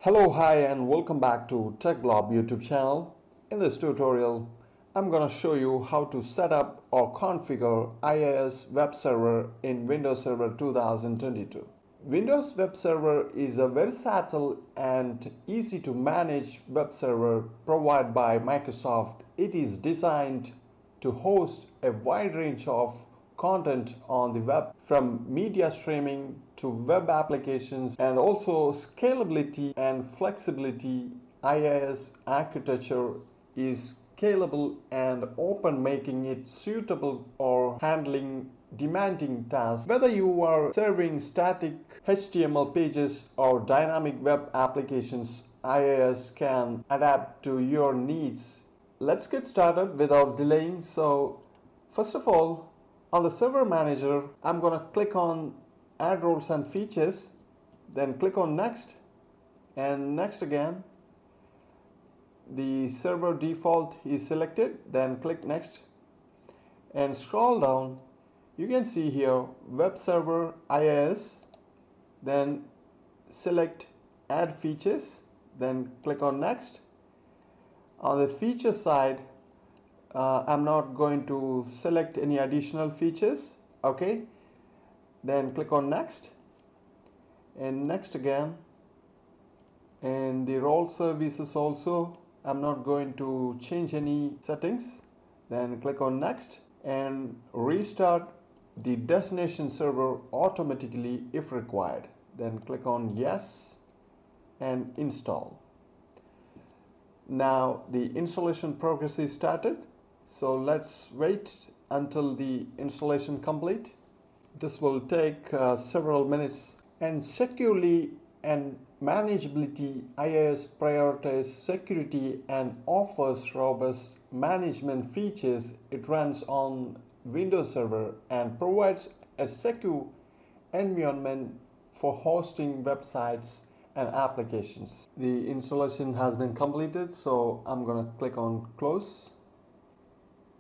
Hello, hi, and welcome back to TechGlobe YouTube channel. In this tutorial, I'm going to show you how to set up or configure IIS Web Server in Windows Server 2022. Windows Web Server is a versatile and easy to manage web server provided by Microsoft. It is designed to host a wide range of content on the web, from media streaming to web applications, and also scalability and flexibility. IIS architecture is scalable and open, making it suitable for handling demanding tasks. Whether you are serving static HTML pages or dynamic web applications, IIS can adapt to your needs. Let's get started without delaying. So first of all, on the server manager, I'm going to click on add roles and features, then click on next and next again. The server default is selected, then click next and scroll down. You can see here web server IIS, then select add features, then click on next. On the feature side, I'm not going to select any additional features. Okay, then click on next and next again. And the role services also, I'm not going to change any settings. Then click on next and restart the destination server automatically if required. Then click on yes and install. Now the installation progress is started. So let's wait until the installation complete. This will take several minutes. And securely and manageability, IIS prioritizes security and offers robust management features. It runs on Windows Server and provides a secure environment for hosting websites and applications. The installation has been completed, so I'm going to click on close.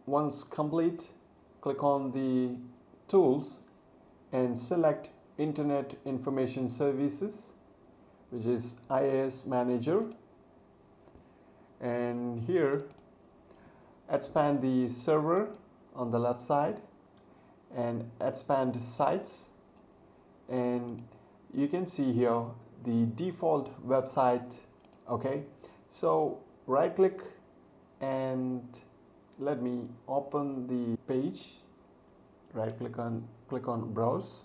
Once complete, click on the tools and select Internet Information Services, which is IIS Manager, and here expand the server on the left side and expand sites, and you can see here the default website. Okay, so right click and let me open the page. Right click on browse,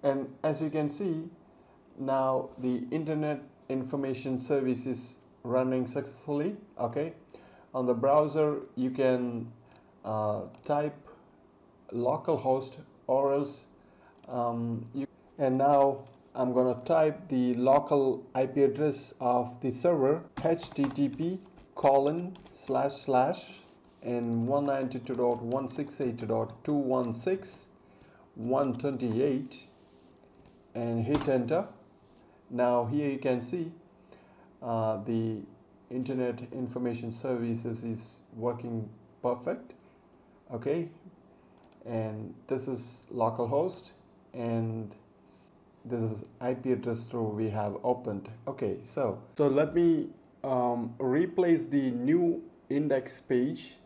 and as you can see, now the Internet Information Service is running successfully. Okay, on the browser you can type localhost or else and now I'm gonna type the local IP address of the server, http:// and 192.168.216.128 and hit enter. Now here you can see the Internet Information Services is working perfect. Okay, and this is localhost and this is IP address through we have opened. Okay, so let me replace the new index page,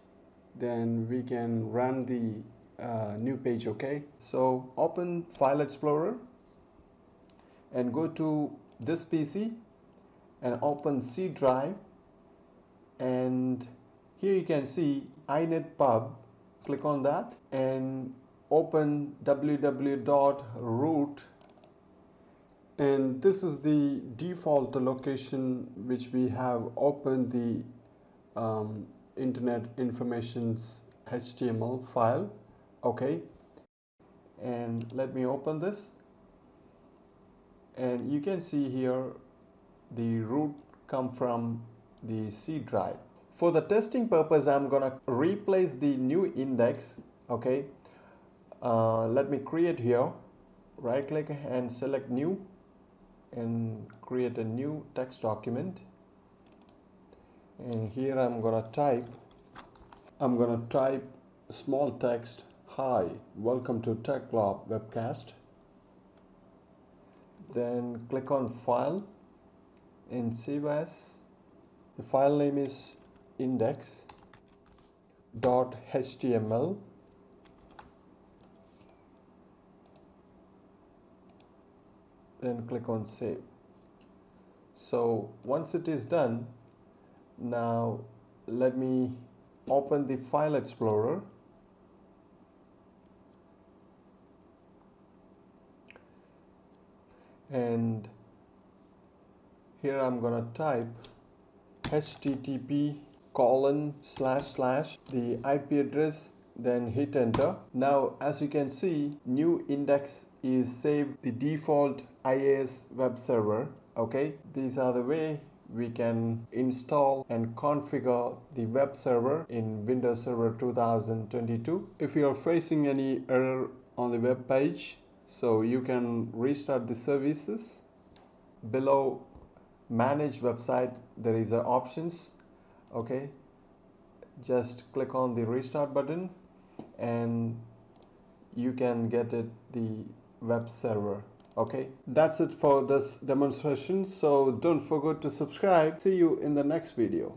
then we can run the new page. Okay, so open File Explorer and go to this PC and open C drive, and here you can see inetpub. Click on that and open www.root, and this is the default location which we have opened the Internet Information's HTML file. Okay, and let me open this, and you can see here the root come from the C drive. For the testing purpose, I'm gonna replace the new index. Okay, let me create here. Right click and select new and create a new text document, and here I'm gonna type small text: hi, welcome to techglobewebcast. Then click on File in Save As. The file name is index.html. Then click on Save. So once it is done, now let me open the File Explorer. And here I'm gonna type http:// the IP address, then hit enter. Now as you can see, new index is saved, the default IIS web server. Okay, these are the way we can install and configure the web server in Windows Server 2022. If you are facing any error on the web page, so you can restart the services. Below manage website there is a options. Okay, just click on the restart button and you can get it the web server. Okay, that's it for this demonstration, so don't forget to subscribe. See you in the next video.